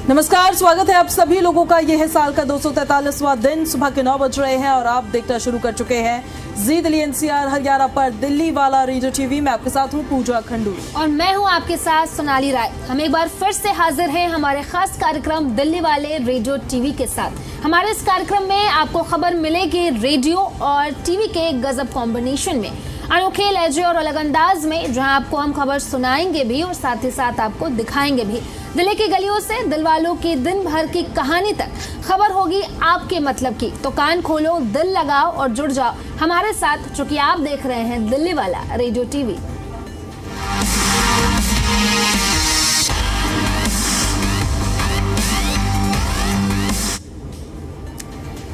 नमस्कार, स्वागत है आप सभी लोगों का। यह है साल का 243वां दिन। सुबह के 9 बज रहे हैं और आप देखना शुरू कर चुके हैं जी दिल्ली एनसीआर हरियाणा पर दिल्ली वाला रेडियो टीवी। मैं आपके साथ हूं पूजा खंडू और मैं हूं आपके साथ सोनाली राय। हम एक बार फिर से हाजिर हैं हमारे खास कार्यक्रम दिल्ली वाले रेडियो टीवी के साथ। हमारे इस कार्यक्रम में आपको खबर मिलेगी रेडियो और टीवी के गजब कॉम्बिनेशन में, अनोखे लहजे और अलग अंदाज में, जहां आपको हम खबर सुनाएंगे भी और साथ ही साथ आपको दिखाएंगे भी। दिल्ली की गलियों से दिल वालों की दिन भर की कहानी तक खबर होगी आपके मतलब की। तो कान खोलो, दिल लगाओ और जुड़ जाओ हमारे साथ, चूंकि आप देख रहे हैं दिल्ली वाला रेडियो टीवी।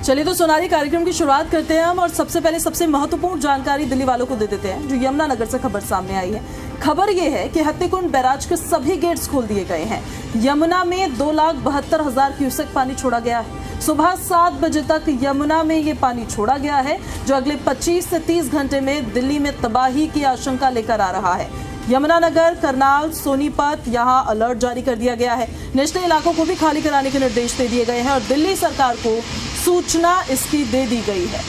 चलिए तो सोनाली, कार्यक्रम की शुरुआत करते हैं हम और सबसे पहले सबसे महत्वपूर्ण जानकारी दिल्ली वालों को दे देते हैं जो यमुनानगर से खबर सामने आई है। खबर ये है कि हत्तीकुंड बैराज के सभी गेट्स खोल दिए गए हैं। यमुना में 2,72,000 क्यूसेक पानी छोड़ा गया है। सुबह 7 बजे तक यमुना में ये पानी छोड़ा गया है, जो अगले 25 से 30 घंटे में दिल्ली में तबाही की आशंका लेकर आ रहा है। यमुनानगर, करनाल, सोनीपत, यहां अलर्ट जारी कर दिया गया है। निचले इलाकों को भी खाली कराने के निर्देश दे दिए गए हैं और दिल्ली सरकार को सूचना इसकी दे दी गई है।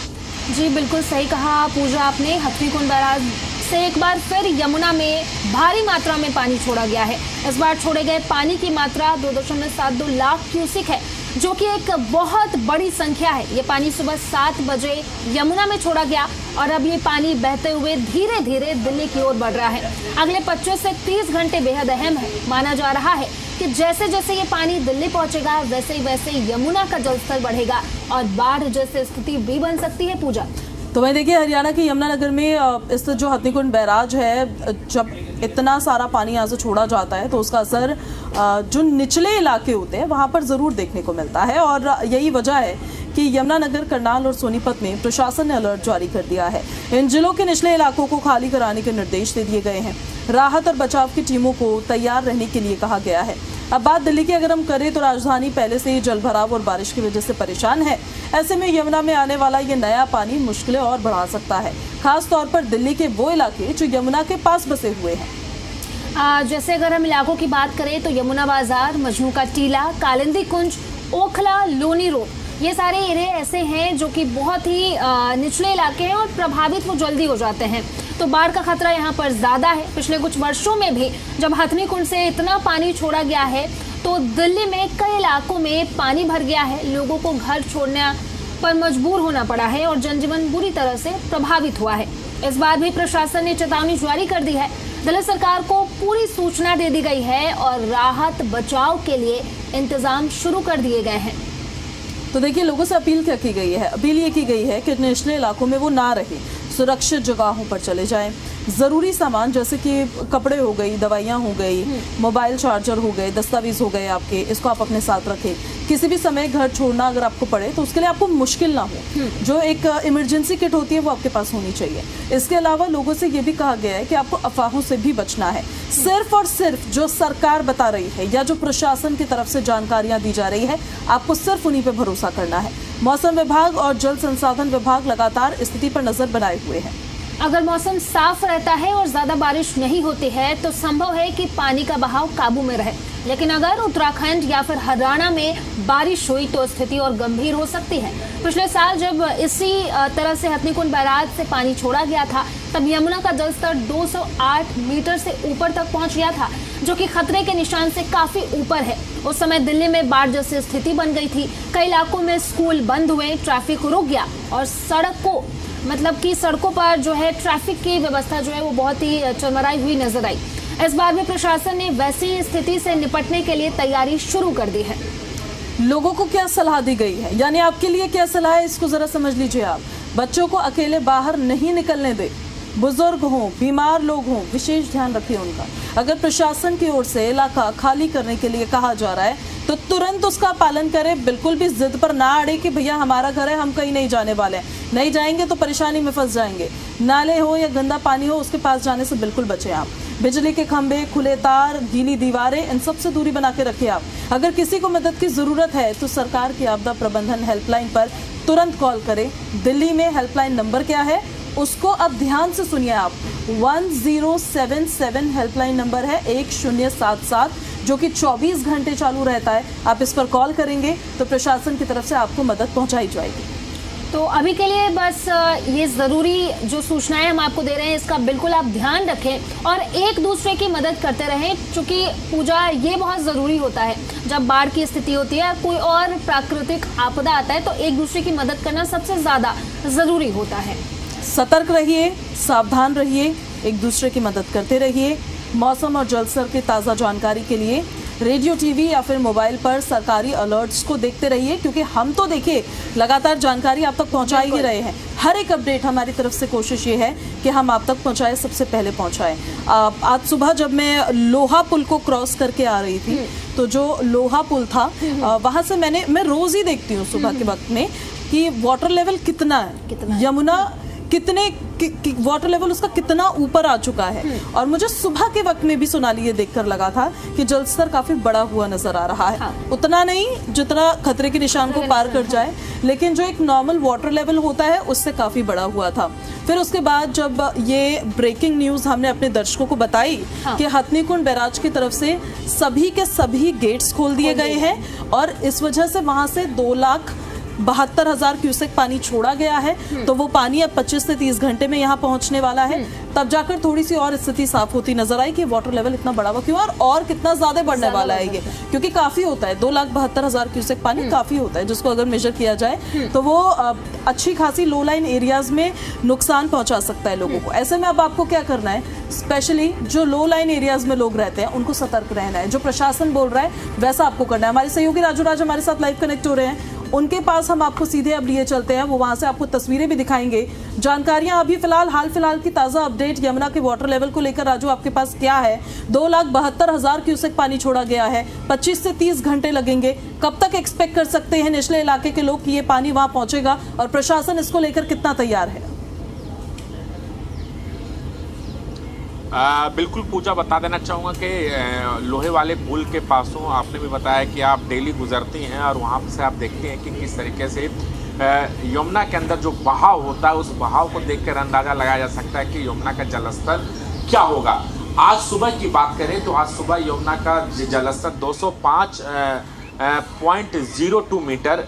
जी बिल्कुल सही कहा पूजा आपने। हत्तीकुंड बैराज से एक बार फिर यमुना में भारी मात्रा में पानी छोड़ा गया है। इस बार छोड़े गए पानी की मात्रा 2.72 लाख क्यूसेक है, जो कि एक बहुत बड़ी संख्या है। ये पानी सुबह 7 बजे यमुना में छोड़ा गया और अब ये पानी बहते हुए धीरे धीरे दिल्ली की ओर बढ़ रहा है। अगले 25 से 30 घंटे बेहद अहम है। माना जा रहा है कि जैसे जैसे ये पानी दिल्ली पहुंचेगा वैसे वैसे यमुना का जलस्तर बढ़ेगा और बाढ़ जैसी स्थिति भी बन सकती है पूजा। तो वहीं देखिए, हरियाणा के यमुनानगर में इस जो हत्तीकुंड बैराज है, जब इतना सारा पानी यहाँ से छोड़ा जाता है तो उसका असर जो निचले इलाके होते हैं वहाँ पर ज़रूर देखने को मिलता है। और यही वजह है कि यमुनानगर, करनाल और सोनीपत में प्रशासन ने अलर्ट जारी कर दिया है। इन जिलों के निचले इलाकों को खाली कराने के निर्देश दे दिए गए हैं। राहत और बचाव की टीमों को तैयार रहने के लिए कहा गया है। अब बात दिल्ली की अगर हम करें तो राजधानी पहले से ही जलभराव और बारिश की वजह से परेशान है। ऐसे में यमुना में आने वाला ये नया पानी मुश्किलें और बढ़ा सकता है, खास तौर पर दिल्ली के वो इलाके जो यमुना के पास बसे हुए हैं। जैसे अगर हम इलाकों की बात करें तो यमुना बाजार, मजनू का टीला, कालिंदी कुंज, ओखला, लोनी रोड, ये सारे एरिया ऐसे हैं जो कि बहुत ही निचले इलाके हैं और प्रभावित वो जल्दी हो जाते हैं। तो बाढ़ का खतरा यहाँ पर ज़्यादा है। पिछले कुछ वर्षों में भी जब हथनीकुंड से इतना पानी छोड़ा गया है तो दिल्ली में कई इलाकों में पानी भर गया है। लोगों को घर छोड़ने पर मजबूर होना पड़ा है और जनजीवन बुरी तरह से प्रभावित हुआ है। इस बार भी प्रशासन ने चेतावनी जारी कर दी है। दिल्ली सरकार को पूरी सूचना दे दी गई है और राहत बचाव के लिए इंतजाम शुरू कर दिए गए हैं। तो देखिए, लोगों से अपील क्या की गई है? अपील ये की गई है कि निचले इलाकों में वो ना रहे, सुरक्षित जगहों पर चले जाएं। ज़रूरी सामान जैसे कि कपड़े हो गई, दवाइयाँ हो गई, मोबाइल चार्जर हो गए, दस्तावेज हो गए आपके, इसको आप अपने साथ रखें। किसी भी समय घर छोड़ना अगर आपको पड़े तो उसके लिए आपको मुश्किल ना हो, जो एक इमरजेंसी किट होती है वो आपके पास होनी चाहिए। इसके अलावा लोगों से ये भी कहा गया है कि आपको अफवाहों से भी बचना है। सिर्फ और सिर्फ जो सरकार बता रही है या जो प्रशासन की तरफ से जानकारियां दी जा रही है, आपको सिर्फ उन्हीं पर भरोसा करना है। मौसम विभाग और जल संसाधन विभाग लगातार स्थिति पर नजर बनाए हुए हैं। अगर मौसम साफ रहता है और ज्यादा बारिश नहीं होती है तो संभव है कि पानी का बहाव काबू में रहे, लेकिन अगर उत्तराखंड या फिर हरियाणा में बारिश हुई तो स्थिति और गंभीर हो सकती है। पिछले साल जब इसी तरह से हथनीकुंड बैराज से पानी छोड़ा गया था तब यमुना का जलस्तर 208 मीटर से ऊपर तक पहुंच गया था, जो कि खतरे के निशान से काफी ऊपर है। उस समय दिल्ली में बाढ़ जैसी स्थिति बन गई थी। कई इलाकों में स्कूल बंद हुए, ट्रैफिक रुक गया और सड़कों पर जो है ट्रैफिक की व्यवस्था जो है वो बहुत ही चरमराई हुई नजर आई। इस बार भी प्रशासन ने वैसी स्थिति से निपटने के लिए तैयारी शुरू कर दी है। लोगों को क्या सलाह दी गई है, यानी आपके लिए क्या सलाह है, इसको जरा समझ लीजिए आप। बच्चों को अकेले बाहर नहीं निकलने दें। बुजुर्ग हों, बीमार लोग हों, विशेष ध्यान रखिए उनका। अगर प्रशासन की ओर से इलाका खाली करने के लिए कहा जा रहा है तो तुरंत उसका पालन करें। बिल्कुल भी जिद पर ना अड़े कि भैया हमारा घर है, हम कहीं नहीं जाने वाले हैं। नहीं जाएंगे तो परेशानी में फंस जाएंगे। नाले हो या गंदा पानी हो, उसके पास जाने से बिल्कुल बचें आप। बिजली के खंभे, खुले तार, गीली दीवारें, इन सब से दूरी बना के रखें आप। अगर किसी को मदद की जरूरत है तो सरकार की आपदा प्रबंधन हेल्पलाइन पर तुरंत कॉल करें। दिल्ली में हेल्पलाइन नंबर क्या है उसको अब ध्यान से सुनिए आप। 1077 हेल्पलाइन नंबर है 1077, जो कि 24 घंटे चालू रहता है। आप इस पर कॉल करेंगे तो प्रशासन की तरफ से आपको मदद पहुंचाई जाएगी। तो अभी के लिए बस ये ज़रूरी जो सूचनाएं हम आपको दे रहे हैं इसका बिल्कुल आप ध्यान रखें और एक दूसरे की मदद करते रहें, क्योंकि पूजा ये बहुत ज़रूरी होता है। जब बाढ़ की स्थिति होती है, कोई और प्राकृतिक आपदा आता है, तो एक दूसरे की मदद करना सबसे ज़्यादा ज़रूरी होता है। सतर्क रहिए, सावधान रहिए, एक दूसरे की मदद करते रहिए। मौसम और जल स्तर की ताज़ा जानकारी के लिए रेडियो, टीवी या फिर मोबाइल पर सरकारी अलर्ट्स को देखते रहिए, क्योंकि हम तो देखिए लगातार जानकारी आप तक पहुंचा ही रहे हैं। हर एक अपडेट हमारी तरफ से कोशिश ये है कि हम आप तक पहुंचाए, सबसे पहले पहुंचाए। आज सुबह जब मैं लोहा पुल को क्रॉस करके आ रही थी, तो जो लोहा पुल था वहां से मैं रोज ही देखती हूँ सुबह के वक्त में कि वाटर लेवल कितना है, यमुना कितने वाटर लेवल उसका कितना ऊपर आ चुका है। और मुझे सुबह के वक्त में भी सोनाली ये देखकर लगा था कि जल स्तर काफी बड़ा हुआ नजर आ रहा है। उतना नहीं जितना खतरे के निशान को पार कर जाए, लेकिन जो एक नॉर्मल वाटर लेवल होता है उससे काफी बड़ा हुआ था। फिर उसके बाद जब ये ब्रेकिंग न्यूज हमने अपने दर्शकों को बताई कि हथनीकुंड बैराज की तरफ से सभी के सभी गेट्स खोल दिए गए हैं और इस वजह से वहां से 2,72,000 क्यूसेक पानी छोड़ा गया है, तो वो पानी अब 25 से 30 घंटे में यहाँ पहुंचने वाला है। तब जाकर थोड़ी सी और स्थिति साफ होती नजर आई कि वाटर लेवल इतना बड़ा हुआ क्यों और कितना ज्यादा बढ़ने वाला है ये, क्योंकि काफी होता है। 2,72,000 क्यूसेक पानी काफी होता है, जिसको अगर मेजर किया जाए तो वो अच्छी खासी लो लाइन एरियाज में नुकसान पहुंचा सकता है लोगों को। ऐसे में अब आपको क्या करना है, स्पेशली जो लो लाइन एरियाज में लोग रहते हैं उनको सतर्क रहना है। जो प्रशासन बोल रहा है वैसा आपको करना है। हमारे सहयोगी राजू राज हमारे साथ लाइव कनेक्ट हो रहे हैं, उनके पास हम आपको सीधे अब लिए चलते हैं, वो वहां से आपको तस्वीरें भी दिखाएंगे। जानकारियां अभी हाल फिलहाल की ताजा अपडेट यमुना के वाटर लेवल को लेकर राजू आपके पास क्या है? 2,72,000 क्यूसेक पानी छोड़ा गया है, 25 से 30 घंटे लगेंगे। कब तक एक्सपेक्ट कर सकते हैं निचले इलाके के लोग कि ये पानी वहां पहुंचेगा और प्रशासन इसको लेकर कितना तैयार है? बिल्कुल पूजा, बता देना चाहूँगा कि लोहे वाले पुल के पासों आपने भी बताया कि आप डेली गुजरती हैं और वहाँ से आप देखते हैं कि किस तरीके से यमुना के अंदर जो बहाव होता है, उस बहाव को देखकर अंदाज़ा लगाया जा सकता है कि यमुना का जलस्तर क्या होगा। आज सुबह की बात करें तो आज सुबह यमुना का जलस्तर 205.02 मीटर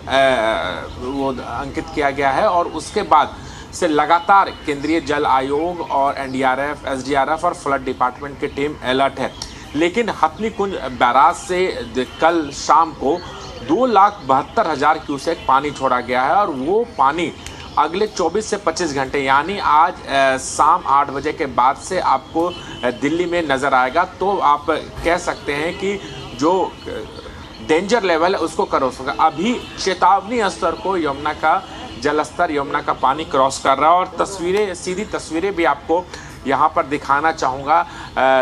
वो अंकित किया गया है और उसके बाद से लगातार केंद्रीय जल आयोग और एनडीआरएफ, एसडीआरएफ और फ्लड डिपार्टमेंट की टीम अलर्ट है। लेकिन हथनीकुंड बैराज से कल शाम को 2,72,000 क्यूसेक पानी छोड़ा गया है और वो पानी अगले 24 से 25 घंटे यानी आज शाम 8 बजे के बाद से आपको दिल्ली में नज़र आएगा। तो आप कह सकते हैं कि जो डेंजर लेवल है उसको क्रॉस होगा। अभी चेतावनी स्तर को यमुना का जलस्तर, यमुना का पानी क्रॉस कर रहा है और तस्वीरें, सीधी तस्वीरें भी आपको यहाँ पर दिखाना चाहूँगा।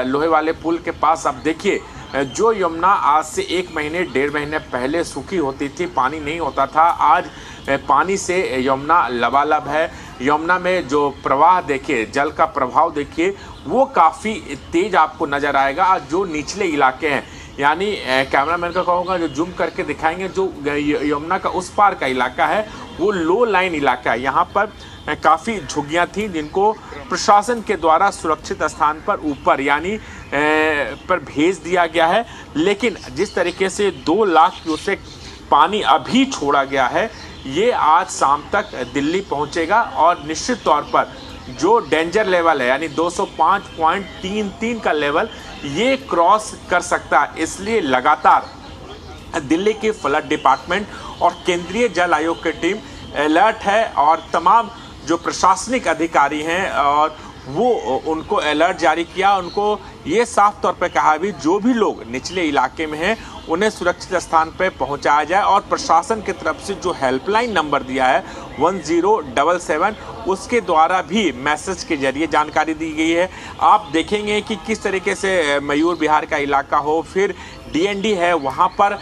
लोहे वाले पुल के पास आप देखिए, जो यमुना आज से 1 महीने 1.5 महीने पहले सूखी होती थी, पानी नहीं होता था, आज पानी से यमुना लबालब है। यमुना में जो प्रवाह देखिए, जल का प्रभाव देखिए, वो काफ़ी तेज आपको नज़र आएगा। जो निचले इलाके हैं, यानी कैमरामैन का कहूँगा जो जूम करके दिखाएंगे, जो यमुना का उस पार का इलाका है वो लो लाइन इलाका है। यहाँ पर काफ़ी झुग्गियाँ थी जिनको प्रशासन के द्वारा सुरक्षित स्थान पर ऊपर यानी पर भेज दिया गया है। लेकिन जिस तरीके से 2 लाख क्यूसेक पानी अभी छोड़ा गया है, ये आज शाम तक दिल्ली पहुँचेगा और निश्चित तौर पर जो डेंजर लेवल है यानी 205.33 का लेवल ये क्रॉस कर सकता है। इसलिए लगातार दिल्ली की फ्लड डिपार्टमेंट और केंद्रीय जल आयोग की टीम अलर्ट है और तमाम जो प्रशासनिक अधिकारी हैं और वो उनको अलर्ट जारी किया। उनको ये साफ तौर पे कहा भी जो भी लोग निचले इलाके में हैं उन्हें सुरक्षित स्थान पे पहुंचाया जाए और प्रशासन की तरफ से जो हेल्पलाइन नंबर दिया है 1077 उसके द्वारा भी मैसेज के जरिए जानकारी दी गई है। आप देखेंगे कि किस तरीके से मयूर विहार का इलाका हो, फिर डीएनडी है, वहाँ पर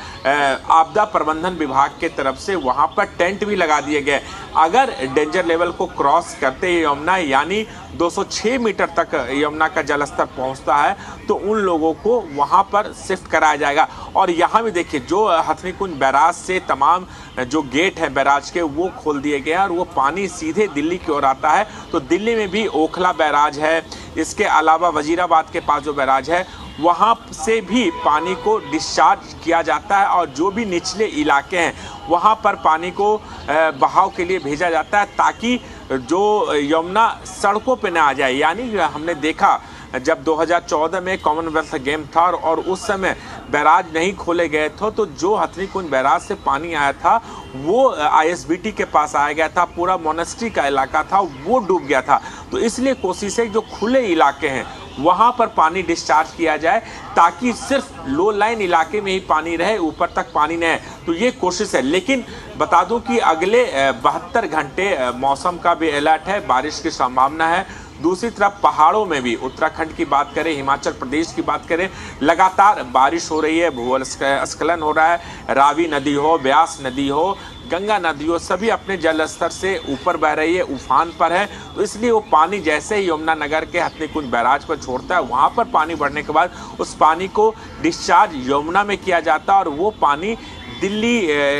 आपदा प्रबंधन विभाग के तरफ से वहाँ पर टेंट भी लगा दिए गए। अगर डेंजर लेवल को क्रॉस करते ही यमुना यानी 206 मीटर तक यमुना का जलस्तर पहुँचता है तो उन लोगों को वहाँ पर शिफ्ट कराया जाएगा। और यहाँ भी देखिए, जो हथनीकुंड बैराज से तमाम जो गेट हैं बैराज के वो खोल दिए गए हैं और वो पानी सीधे दिल्ली की ओर आता है। तो दिल्ली में भी ओखला बैराज है, इसके अलावा वजीराबाद के पास जो बैराज है वहाँ से भी पानी को डिस्चार्ज किया जाता है और जो भी निचले इलाके हैं वहाँ पर पानी को बहाव के लिए भेजा जाता है ताकि जो यमुना सड़कों पे ना आ जाए। यानी हमने देखा जब 2014 में कॉमनवेल्थ गेम था और उस समय बैराज नहीं खोले गए थे तो जो हथनी कुंज बैराज से पानी आया था वो आईएसबीटी के पास आया गया था, पूरा मोनेस्ट्री का इलाका था वो डूब गया था। तो इसलिए कोशिश है जो खुले इलाके हैं वहाँ पर पानी डिस्चार्ज किया जाए ताकि सिर्फ लो लाइन इलाके में ही पानी रहे, ऊपर तक पानी न है। तो ये कोशिश है। लेकिन बता दूं कि अगले 72 घंटे मौसम का भी अलर्ट है, बारिश की संभावना है। दूसरी तरफ पहाड़ों में भी उत्तराखंड की बात करें, हिमाचल प्रदेश की बात करें, लगातार बारिश हो रही है, भूस्खलन हो रहा है। रावी नदी हो, ब्यास नदी हो, गंगा नदी हो, सभी अपने जल स्तर से ऊपर बह रही है, उफान पर है। तो इसलिए वो पानी जैसे ही यमुनानगर के हथनी कुंज बैराज पर छोड़ता है वहाँ पर पानी बढ़ने के बाद उस पानी को डिस्चार्ज यमुना में किया जाता है और वो पानी दिल्ली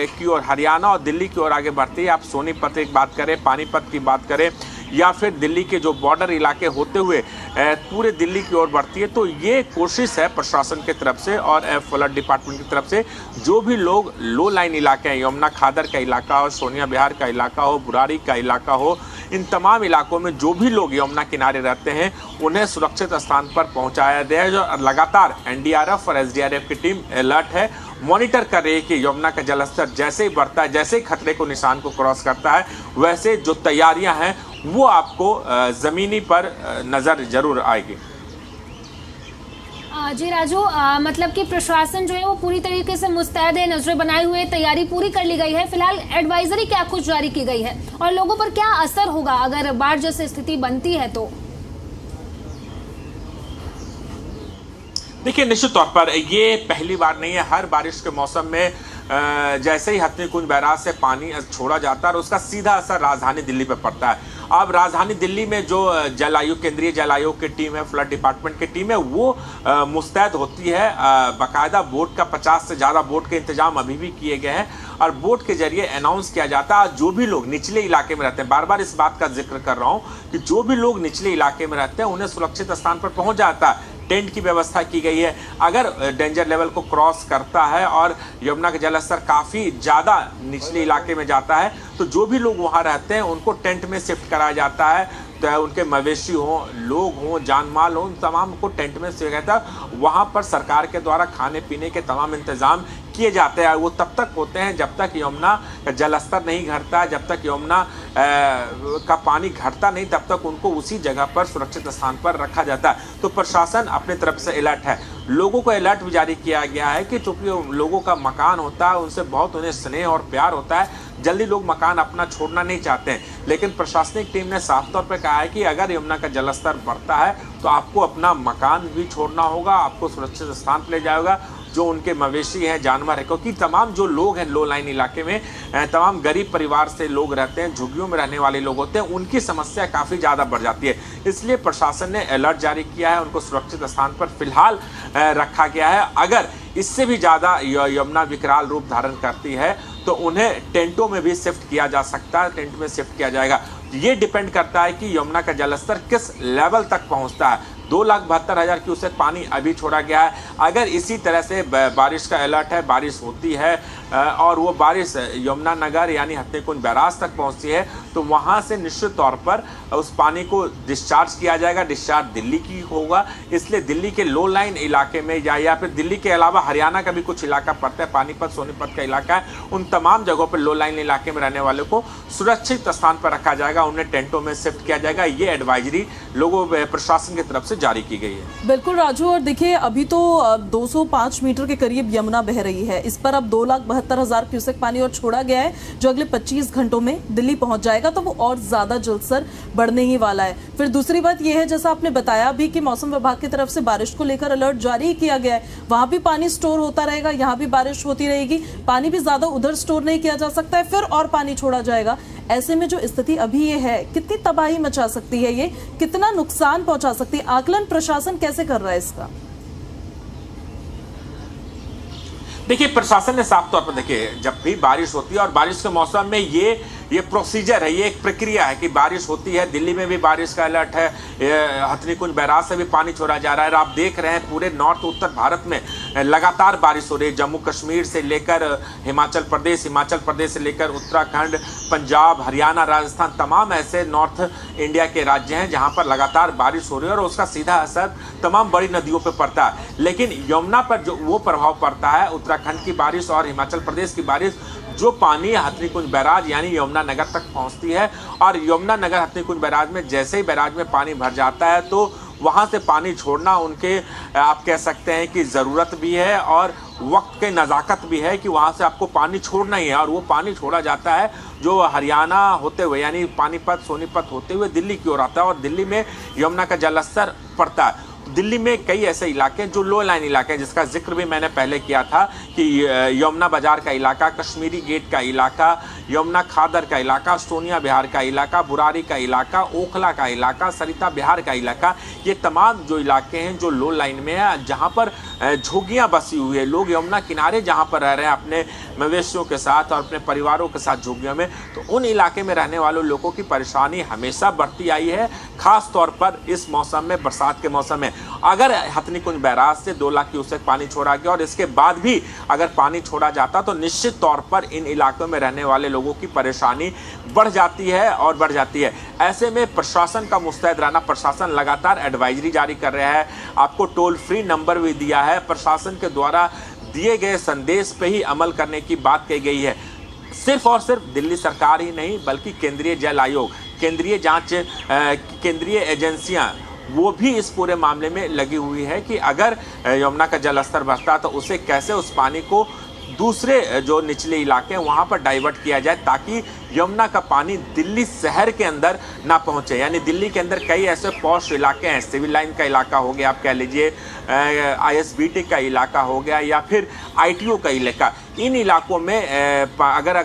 की ओर, हरियाणा और दिल्ली की ओर आगे बढ़ती है। आप सोनीपत की बात करें, पानीपत की बात करें या फिर दिल्ली के जो बॉर्डर इलाके होते हुए पूरे दिल्ली की ओर बढ़ती है। तो ये कोशिश है प्रशासन की तरफ से और फ्लड डिपार्टमेंट की तरफ से, जो भी लोग लो लाइन इलाके हैं, यमुना खादर का इलाका हो, सोनिया बिहार का इलाका हो, बुराड़ी का इलाका हो, इन तमाम इलाकों में जो भी लोग यमुना किनारे रहते हैं उन्हें सुरक्षित स्थान पर पहुंचाया गया है। जो लगातार एनडीआरएफ और एसडीआरएफ की टीम अलर्ट है, मॉनिटर कर रही है कि यमुना का जलस्तर जैसे ही बढ़ता है, जैसे ही खतरे को निशान को क्रॉस करता है, वैसे जो तैयारियां हैं वो आपको ज़मीनी पर नज़र जरूर आएगी। जी राजू, मतलब कि प्रशासन जो है वो पूरी तरीके से मुस्तैद है, नजरें बनाए हुए, तैयारी पूरी कर ली गई है। फिलहाल एडवाइजरी क्या कुछ जारी की गई है और लोगों पर क्या असर होगा अगर बाढ़ जैसी स्थिति बनती है तो? देखिए, निश्चित तौर पर ये पहली बार नहीं है। हर बारिश के मौसम में जैसे ही हथनी कुंज बैराज से पानी छोड़ा जाता है और उसका सीधा असर राजधानी दिल्ली पर पड़ता है। अब राजधानी दिल्ली में जो जल आयोग, केंद्रीय जल आयोग की टीम है, फ्लड डिपार्टमेंट की टीम है, वो मुस्तैद होती है। बाकायदा बोट का 50 से ज़्यादा बोट के इंतजाम अभी भी किए गए हैं और बोट के जरिए अनाउंस किया जाता है। जो भी लोग निचले इलाके में रहते हैं, बार बार इस बात का जिक्र कर रहा हूँ कि जो भी लोग निचले इलाके में रहते हैं उन्हें सुरक्षित स्थान पर पहुँच जाता है। टेंट की व्यवस्था की गई है। अगर डेंजर लेवल को क्रॉस करता है और यमुना का जलस्तर काफ़ी ज़्यादा निचले इलाके में जाता है तो जो भी लोग वहाँ रहते हैं उनको टेंट में शिफ्ट कराया जाता है। तो उनके मवेशी हों, लोग हों, जान माल हों, उन तमाम को टेंट में से रहता है। वहाँ पर सरकार के द्वारा खाने पीने के तमाम इंतज़ाम किए जाते हैं। वो तब तक होते हैं जब तक यमुना का जलस्तर नहीं घटता है, जब तक यमुना का पानी घटता नहीं, तब तक उनको उसी जगह पर सुरक्षित स्थान पर रखा जाता है। तो प्रशासन अपनी तरफ से अलर्ट है। लोगों को अलर्ट भी जारी किया गया है कि चूंकि लोगों का मकान होता है, उनसे बहुत उन्हें स्नेह और प्यार होता है, जल्दी लोग मकान अपना छोड़ना नहीं चाहते हैं। लेकिन प्रशासनिक टीम ने साफ तौर पर कहा है कि अगर यमुना का जलस्तर बढ़ता है तो आपको अपना मकान भी छोड़ना होगा, आपको सुरक्षित स्थान पर ले जाएगा। जो उनके मवेशी हैं, जानवर हैं, क्योंकि तमाम जो लोग हैं लो लाइन इलाके में, तमाम गरीब परिवार से लोग रहते हैं, झुग्गियों में रहने वाले लोग होते हैं, उनकी समस्या काफ़ी ज़्यादा बढ़ जाती है। इसलिए प्रशासन ने अलर्ट जारी किया है, उनको सुरक्षित स्थान पर फिलहाल रखा गया है। अगर इससे भी ज़्यादा यमुना विकराल रूप धारण करती है तो उन्हें टेंटों में भी शिफ्ट किया जा सकता है, टेंट में शिफ्ट किया जाएगा। ये डिपेंड करता है कि यमुना का जलस्तर किस लेवल तक पहुंचता है। 2,72,000 क्यूसेक पानी अभी छोड़ा गया है। अगर इसी तरह से बारिश का अलर्ट है, बारिश होती है और वो बारिश यमुनानगर यानी हथनी कुंज बैराज तक पहुंचती है तो वहां से निश्चित तौर पर उस पानी को डिस्चार्ज किया जाएगा। डिस्चार्ज दिल्ली की होगा, इसलिए दिल्ली के लो लाइन इलाके में या फिर दिल्ली के अलावा हरियाणा का भी कुछ इलाका पड़ता है, पानीपत, सोनीपत का इलाका है, उन तमाम जगहों पर लो लाइन इलाके में रहने वालों को सुरक्षित स्थान पर रखा जाएगा, उन्हें टेंटों में शिफ्ट किया जाएगा। ये एडवाइजरी लोगों प्रशासन की तरफ से जारी की गई है। बिल्कुल राजू, और देखिए अभी तो 205 मीटर के करीब यमुना बह रही है। इस पर अब 2,72,000 क्यूसेक पानी और छोड़ा गया है जो अगले 25 घंटों में दिल्ली पहुंच जाएगा, तो वो और ज्यादा जलस्तर बढ़ने ही वाला है। फिर दूसरी बात यह है, जैसा आपने बताया भी कि मौसम विभाग की तरफ से बारिश को लेकर अलर्ट जारी किया गया है। वहां भी पानी स्टोर होता रहेगा, यहाँ भी बारिश होती रहेगी, पानी भी ज्यादा उधर स्टोर नहीं किया जा सकता है, फिर और पानी छोड़ा जाएगा। ऐसे में जो स्थिति अभी ये है, कितनी तबाही मचा सकती है, ये कितना नुकसान पहुंचा सकती है, आकलन प्रशासन कैसे कर रहा है इसका? देखिए, प्रशासन ने साफ तौर पर, देखिए जब भी बारिश होती है और बारिश के मौसम में ये ये प्रोसीजर है, ये एक प्रक्रिया है कि बारिश होती है। दिल्ली में भी बारिश का अलर्ट है, हथनी कुंज बैराज से भी पानी छोड़ा जा रहा है। आप देख रहे हैं पूरे नॉर्थ उत्तर भारत में लगातार बारिश हो रही है। जम्मू कश्मीर से लेकर हिमाचल प्रदेश से लेकर उत्तराखंड, पंजाब, हरियाणा, राजस्थान, तमाम ऐसे नॉर्थ इंडिया के राज्य हैं जहां पर लगातार बारिश हो रही है और उसका सीधा असर तमाम बड़ी नदियों पर पड़ता है। लेकिन यमुना पर जो वो प्रभाव पड़ता है, उत्तराखंड की बारिश और हिमाचल प्रदेश की बारिश, जो पानी हथनी कुंज बैराज यानी यमुना नगर तक पहुंचती है और यमुना नगर हथनी कुंज बैराज में जैसे ही बैराज में पानी भर जाता है तो वहां से पानी छोड़ना उनके, आप कह सकते हैं कि ज़रूरत भी है और वक्त की नज़ाकत भी है कि वहां से आपको पानी छोड़ना ही है। और वो पानी छोड़ा जाता है जो हरियाणा होते हुए यानी पानीपत, सोनीपत होते हुए दिल्ली की ओर आता है और दिल्ली में यमुना का जलस्तर पड़ता है। दिल्ली में कई ऐसे इलाके हैं जो लो लाइन इलाके हैं, जिसका जिक्र भी मैंने पहले किया था कि यमुना बाजार का इलाका, कश्मीरी गेट का इलाका, यमुना खादर का इलाका, सोनिया बिहार का इलाका, बुरारी का इलाका, ओखला का इलाका, सरिता बिहार का इलाका, ये तमाम जो इलाके हैं जो लो लाइन में है, जहां पर झुग्गियां बसी हुई है। लोग यमुना किनारे जहां पर रह रहे हैं अपने मवेशियों के साथ और अपने परिवारों के साथ झुग्गियों में, तो उन इलाके में रहने वाले लोगों की परेशानी हमेशा बढ़ती आई है, खास तौर पर इस मौसम में, बरसात के मौसम में। अगर हथनी कुंज बैराज से 2 लाख क्यूसेक पानी छोड़ा गया और इसके बाद भी अगर पानी छोड़ा जाता तो निश्चित तौर पर इन इलाकों में रहने वाले लोगों की परेशानी बढ़ जाती है और बढ़ जाती है। ऐसे में प्रशासन का मुस्तैद रहना, प्रशासन लगातार एडवाइजरी जारी कर रहा है, आपको टोल फ्री नंबर भी दिया है, प्रशासन के द्वारा दिए गए संदेश पे ही अमल करने की बात कही गई है। सिर्फ और सिर्फ दिल्ली सरकार ही नहीं बल्कि केंद्रीय जल आयोग, केंद्रीय जांच, केंद्रीय एजेंसियां, वो भी इस पूरे मामले में लगी हुई है कि अगर यमुना का जल स्तर बढ़ता तो उसे कैसे उस पानी को दूसरे जो निचले इलाके हैं वहां पर डाइवर्ट किया जाए ताकि यमुना का पानी दिल्ली शहर के अंदर ना पहुंचे। यानी दिल्ली के अंदर कई ऐसे पॉश इलाके हैं, सिविल लाइन का इलाका हो गया, आप कह लीजिए ISBT का इलाका हो गया या फिर ITO का इलाका, इन इलाकों में अगर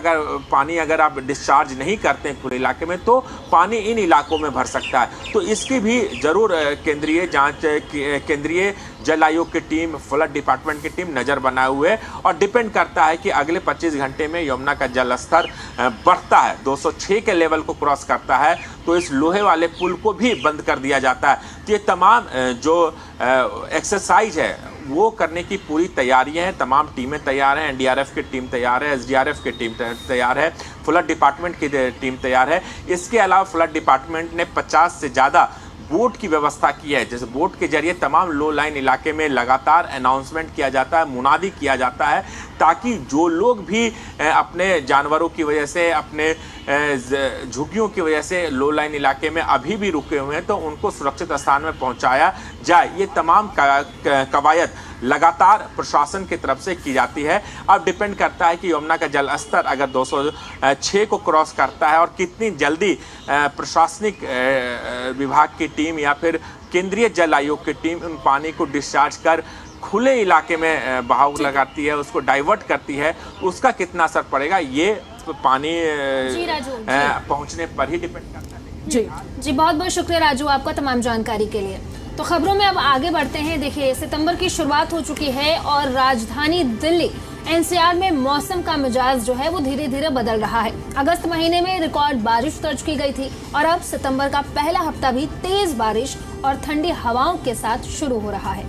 पानी अगर आप डिस्चार्ज नहीं करते हैं पूरे इलाके में तो पानी इन इलाकों में भर सकता है। तो इसकी भी ज़रूर केंद्रीय जांच, केंद्रीय जल आयोग की टीम, फ्लड डिपार्टमेंट की टीम नज़र बनाए हुए है और डिपेंड करता है कि अगले 25 घंटे में यमुना का जल स्तर बढ़ता है, 206 के लेवल को क्रॉस करता है तो इस लोहे वाले पुल को भी बंद कर दिया जाता है। तो ये तमाम जो एक्सरसाइज है वो करने की पूरी तैयारियां हैं, तमाम टीमें तैयार हैं, NDRF की टीम तैयार है, SDRF की टीम तैयार है, फ्लड डिपार्टमेंट की टीम तैयार है। इसके अलावा फ्लड डिपार्टमेंट ने 50 से ज़्यादा बोट की व्यवस्था की है, जैसे बोट के जरिए तमाम लो लाइन इलाके में लगातार अनाउंसमेंट किया जाता है, मुनादी किया जाता है ताकि जो लोग भी अपने जानवरों की वजह से, अपने झुग्गियों की वजह से लो लाइन इलाके में अभी भी रुके हुए हैं तो उनको सुरक्षित स्थान में पहुंचाया जाए। ये तमाम कवायद लगातार प्रशासन की तरफ से की जाती है। अब डिपेंड करता है कि यमुना का जल स्तर अगर 206 को क्रॉस करता है और कितनी जल्दी प्रशासनिक विभाग की टीम या फिर केंद्रीय जल आयोग की टीम उन पानी को डिस्चार्ज कर खुले इलाके में बहाव लगाती है, उसको डाइवर्ट करती है, उसका कितना असर पड़ेगा ये पानी पहुंचने पर ही डिपेंड करता है। जी बहुत बहुत शुक्रिया राजू आपका तमाम जानकारी के लिए। तो खबरों में अब आगे बढ़ते हैं। देखिए, सितंबर की शुरुआत हो चुकी है और राजधानी दिल्ली NCR में मौसम का मिजाज जो है वो धीरे धीरे बदल रहा है। अगस्त महीने में रिकॉर्ड बारिश दर्ज की गई थी और अब सितंबर का पहला हफ्ता भी तेज बारिश और ठंडी हवाओं के साथ शुरू हो रहा है।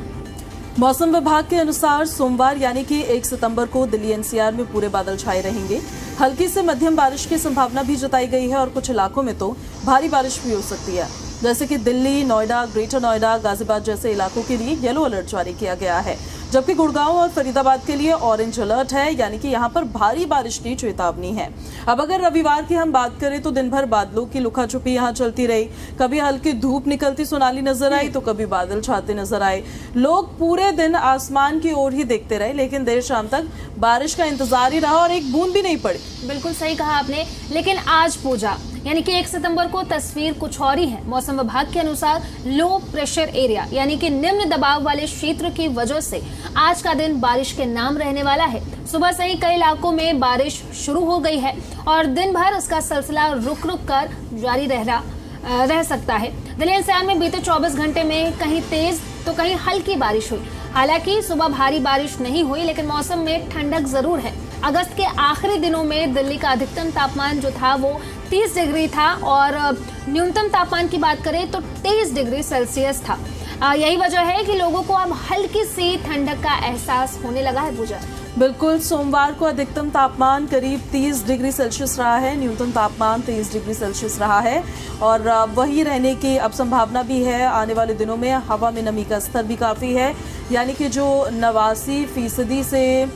मौसम विभाग के अनुसार सोमवार यानी कि 1 सितंबर को दिल्ली NCR में पूरे बादल छाए रहेंगे। हल्की से मध्यम बारिश की संभावना भी जताई गई है और कुछ इलाकों में तो भारी बारिश भी हो सकती है, जैसे कि दिल्ली, नोएडा, ग्रेटर नोएडा, गाजियाबाद जैसे इलाकों के लिए येलो अलर्ट जारी किया गया है, जबकि गुड़गांव और फरीदाबाद के लिए ऑरेंज अलर्ट है, यानी कि यहां पर भारी बारिश की चेतावनी है। अब अगर रविवार की हम बात करें तो दिन भर बादलों की लुका छुपी यहां चलती रही, कभी हल्की धूप निकलती सोनाली नजर आई तो कभी बादल छाते नजर आए। लोग पूरे दिन आसमान की ओर ही देखते रहे, लेकिन देर शाम तक बारिश का इंतजार ही रहा और एक बूंद भी नहीं पड़ी। बिल्कुल सही कहा आपने। लेकिन आज पूजा यानी कि 1 सितंबर को तस्वीर कुछ और ही है। मौसम विभाग के अनुसार लो प्रेशर एरिया यानी कि निम्न दबाव वाले क्षेत्र की वजह से आज का दिन बारिश के नाम रहने वाला है। सुबह से ही कई इलाकों में बारिश शुरू हो गई है और दिन भर इसका सिलसिला रुक रुक कर जारी रह सकता है। दिल्ली NCR में बीते 24 घंटे में कहीं तेज तो कहीं हल्की बारिश हुई। हालांकि सुबह भारी बारिश नहीं हुई, लेकिन मौसम में ठंडक जरूर है। अगस्त के आखिरी दिनों में दिल्ली का अधिकतम तापमान जो था वो 30 डिग्री था और न्यूनतम तापमान की बात करें तो 23 डिग्री सेल्सियस था। यही वजह है कि लोगों को अब हल्की सी ठंडक का एहसास होने लगा है। पूजा, बिल्कुल, सोमवार को अधिकतम तापमान करीब 30 डिग्री सेल्सियस रहा है, न्यूनतम तापमान 23 डिग्री सेल्सियस रहा है और वही रहने की अब संभावना भी है। आने वाले दिनों में हवा में नमी का स्तर भी काफ़ी है, यानी कि जो 89% से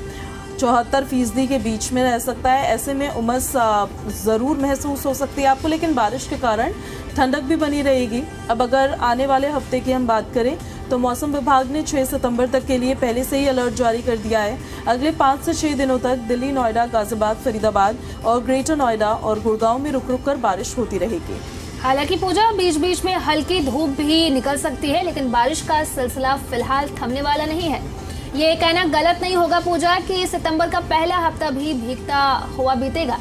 74% के बीच में रह सकता है। ऐसे में उमस ज़रूर महसूस हो सकती है आपको, लेकिन बारिश के कारण ठंडक भी बनी रहेगी। अब अगर आने वाले हफ्ते की हम बात करें तो मौसम विभाग ने 6 सितंबर तक के लिए पहले से ही अलर्ट जारी कर दिया है। अगले 5 से 6 दिनों तक दिल्ली, नोएडा, गाजियाबाद, फरीदाबाद और ग्रेटर नोएडा और गुड़गांव में रुक रुक कर बारिश होती रहेगी। हालांकि पूजा, बीच बीच में हल्की धूप भी निकल सकती है, लेकिन बारिश का सिलसिला फिलहाल थमने वाला नहीं है। ये कहना गलत नहीं होगा पूजा कि सितंबर का पहला हफ्ता भी भीगता हुआ बीतेगा।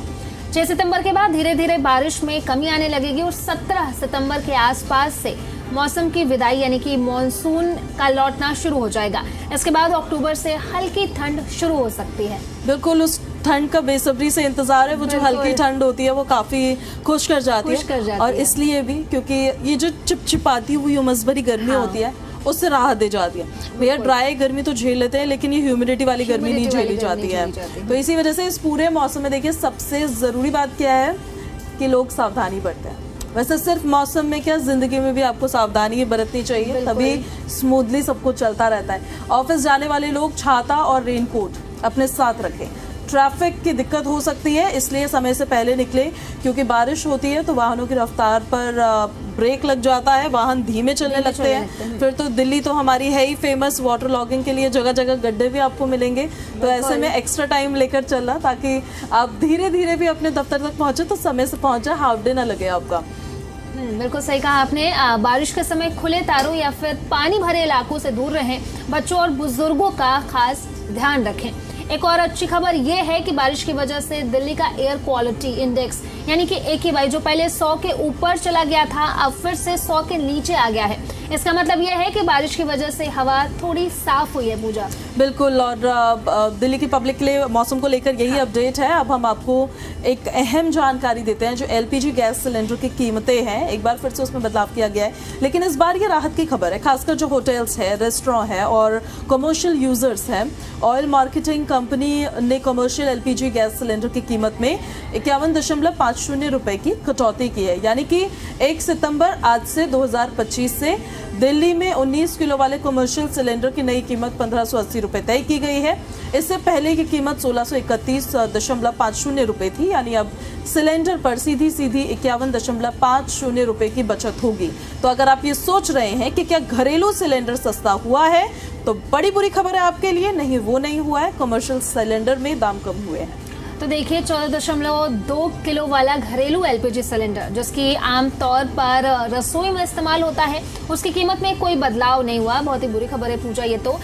6 सितंबर के बाद धीरे धीरे बारिश में कमी आने लगेगी और 17 सितंबर के आसपास से मौसम की विदाई यानी कि मॉनसून का लौटना शुरू हो जाएगा। इसके बाद अक्टूबर से हल्की ठंड शुरू हो सकती है। बिल्कुल, उस ठंड का बेसब्री से इंतजार है। वो जो हल्की ठंड होती है वो काफी खुश कर जाती है और इसलिए भी क्योंकि ये जो चिपचिपाती हुई उमस भरी गर्मी होती है उससे राहत दे जाती है। भैया ड्राई गर्मी तो झेल लेते हैं, लेकिन ये ह्यूमिडिटी वाली गर्मी नहीं झेली जाती है। तो इसी वजह से इस पूरे मौसम में देखिए सबसे ज़रूरी बात क्या है कि लोग सावधानी बरतें। वैसे सिर्फ मौसम में क्या, जिंदगी में भी आपको सावधानी बरतनी चाहिए, तभी स्मूथली सब कुछ चलता रहता है। ऑफिस जाने वाले लोग छाता और रेनकोट अपने साथ रखें। ट्रैफिक की दिक्कत हो सकती है, इसलिए समय से पहले निकले, क्योंकि बारिश होती है तो वाहनों की रफ्तार पर ब्रेक लग जाता है, वाहन धीमे चलने लगते हैं। फिर तो दिल्ली तो हमारी है ही फेमस वाटर लॉगिंग के लिए, जगह जगह गड्ढे भी आपको मिलेंगे। तो ऐसे में एक्स्ट्रा टाइम लेकर चलना ताकि आप धीरे धीरे भी अपने दफ्तर तक पहुंचे तो समय से पहुंचे, हाफ डे ना लगे आपका। बिल्कुल सही कहा आपने। बारिश के समय खुले तारों या फिर पानी भरे इलाकों से दूर रहें। बच्चों और बुजुर्गों का खास ध्यान रखें। एक और अच्छी खबर यह है कि बारिश की वजह से दिल्ली का एयर क्वालिटी इंडेक्स यानी कि AQI जो पहले 100 के ऊपर चला गया था अब फिर से 100 के नीचे आ गया है। इसका मतलब यह है कि बारिश की वजह से हवा थोड़ी साफ हुई है। पूजा, बिल्कुल, और दिल्ली की पब्लिक के लिए मौसम को लेकर यही अपडेट है। अब हम आपको एक अहम जानकारी देते हैं। जो LPG गैस सिलेंडर की कीमतें हैं, एक बार फिर से उसमें बदलाव किया गया है, लेकिन इस बार ये राहत की खबर है। खासकर जो होटल्स है, रेस्टोरेंट है और कमर्शियल यूजर्स हैं। ऑयल मार्केटिंग कंपनी ने कमर्शियल LPG गैस सिलेंडर की कीमत में 51.50 रुपए की कटौती की है, यानी कि 1 सितंबर आज से 2025 से दिल्ली में 19 किलो वाले कमर्शियल सिलेंडर की नई कीमत 1580 रुपए तय की गई है। इससे पहले की कीमत 1631.50 रुपए थी, यानी अब सिलेंडर पर सीधी 51.50 रुपए की बचत होगी। तो अगर आप ये सोच रहे हैं कि क्या घरेलू सिलेंडर सस्ता हुआ है, तो बड़ी बुरी खबर है आपके लिए। नहीं, वो नहीं हुआ है। कमर्शियल सिलेंडर में दाम कम हुए हैं। तो देखिए 14.2 किलो वाला घरेलू LPG सिलेंडर जिसकी आमतौर पर रसोई में इस्तेमाल होता है, उसकी कीमत में कोई बदलाव नहीं हुआ। बहुत ही बुरी खबर है पूजा ये तो।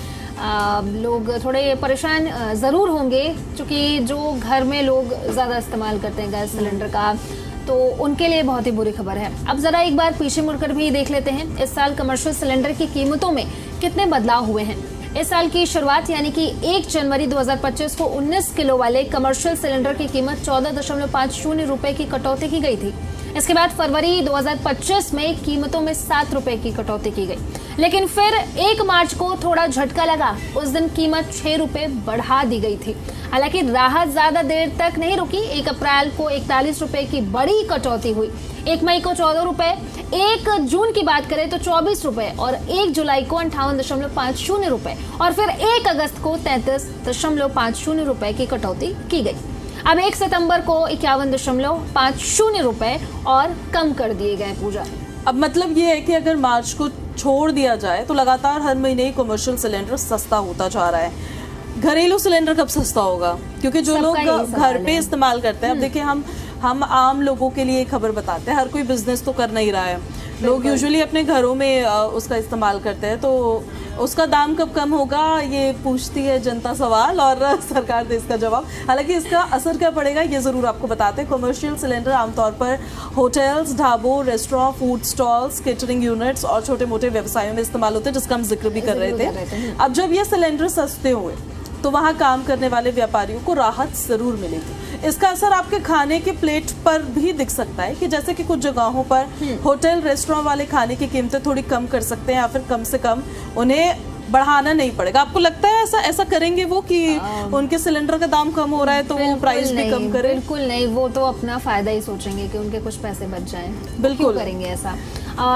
लोग थोड़े परेशान ज़रूर होंगे क्योंकि जो घर में लोग ज़्यादा इस्तेमाल करते हैं गैस सिलेंडर का, तो उनके लिए बहुत ही बुरी खबर है। अब ज़रा एक बार पीछे मुड़कर भी देख लेते हैं इस साल कमर्शियल सिलेंडर की कीमतों में कितने बदलाव हुए हैं। इस साल की शुरुआत यानी कि 1 जनवरी 2025 को 19 किलो वाले कमर्शियल सिलेंडर की कीमत 14.50 रुपए की कटौती की गई थी। इसके बाद फरवरी 2025 में कीमतों में 7 रुपए की कटौती की गई, लेकिन फिर 1 मार्च को थोड़ा झटका लगा। उस दिन कीमत 6 रुपए बढ़ा दी गई थी। हालांकि राहत ज्यादा देर तक नहीं रुकी। 1 अप्रैल को 41 रुपए की बड़ी कटौती हुई, 1 मई को 14 रुपए, 1 जून की बात करें तो 24 रुपए और 1 जुलाई को 58.50 रुपए और फिर 1 अगस्त को 33.50 रुपए की कटौती की गई। अब 1 सितंबर को 51.50 रुपए और कम कर दिए गए। पूजा, अब मतलब ये है कि अगर मार्च को छोड़ दिया जाए तो लगातार हर महीने ही कमर्शियल सिलेंडर सस्ता होता जा रहा है। घरेलू सिलेंडर कब सस्ता होगा? क्योंकि जो लोग घर पे इस्तेमाल करते हैं, अब देखिए हम आम लोगों के लिए खबर बताते हैं, हर कोई बिजनेस तो कर नहीं रहा है। लोग यूजुअली अपने घरों में उसका इस्तेमाल करते हैं, तो उसका दाम कब कम होगा ये पूछती है जनता सवाल और सरकार दे इसका जवाब। हालांकि इसका असर क्या पड़ेगा ये ज़रूर आपको बताते हैं। कमर्शियल सिलेंडर आमतौर पर होटल्स, ढाबों, restaurant, food stalls, catering units और छोटे मोटे व्यवसायों में इस्तेमाल होते हैं, जिसका हम जिक्र भी कर रहे थे। अब जब ये सिलेंडर सस्ते हुए तो वहाँ काम करने वाले व्यापारियों को राहत जरूर मिलेगी। इसका असर आपके खाने के प्लेट पर भी दिख सकता है कि जैसे कि कुछ जगहों पर होटल रेस्टोरेंट वाले खाने की कीमतें थोड़ी कम कर सकते हैं या फिर कम से कम उन्हें बढ़ाना नहीं पड़ेगा। आपको लगता है ऐसा करेंगे वो कि उनके सिलेंडर का दाम कम हो रहा है तो वो प्राइस भी कम करें? बिल्कुल नहीं, वो तो अपना फायदा ही सोचेंगे कि उनके कुछ पैसे बच जाएं। बिल्कुल क्यों करेंगे ऐसा?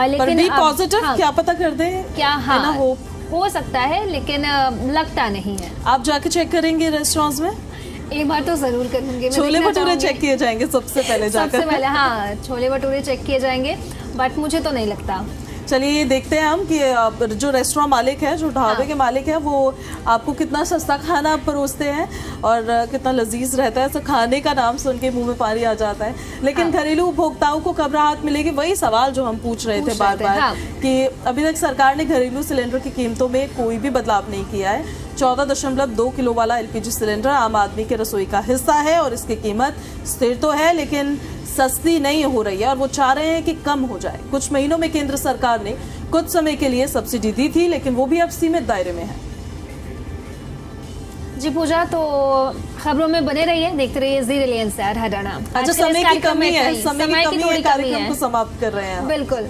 लेकिन पर भी पॉजिटिव, क्या पता कर दे, क्या है ना, होप हो सकता है, लेकिन लगता नहीं है। आप जाके चेक करेंगे रेस्टोरेंट्स में? एक बार तो जरूर करूंगी। छोले भटूरे चेक किए जाएंगे सबसे पहले जाकर? सबसे पहले हाँ, छोले भटूरे चेक किए जाएंगे, बट मुझे तो नहीं लगता। चलिए देखते हैं हम कि जो रेस्टोरेंट मालिक है, जो ढाबे के मालिक है, वो आपको कितना सस्ता खाना परोसते हैं और कितना लजीज रहता है। तो खाने का नाम सुन के मुंह में पानी आ जाता है। लेकिन घरेलू उपभोक्ताओं को कब राहत मिलेगी, वही सवाल जो हम पूछ रहे थे बार बार कि अभी तक सरकार ने घरेलू सिलेंडर की कीमतों में कोई भी बदलाव नहीं किया है। 14.2 किलो वाला LPG सिलेंडर आम आदमी के रसोई का हिस्सा है और इसकी कीमत स्थिर तो है लेकिन सस्ती नहीं हो रही है और वो चाह रहे हैं कि कम हो जाए। कुछ महीनों में केंद्र सरकार ने कुछ समय के लिए सब्सिडी दी थी, लेकिन वो भी अब सीमित दायरे में है। जी पूजा, तो खबरों में बने रहिए, देखते रहिए जी रिलायंस यार हरियाणा। अच्छा, समय की कमी है, समय की कमी है, कार्यक्रम को समाप्त कर रहे हैं। बिल्कुल।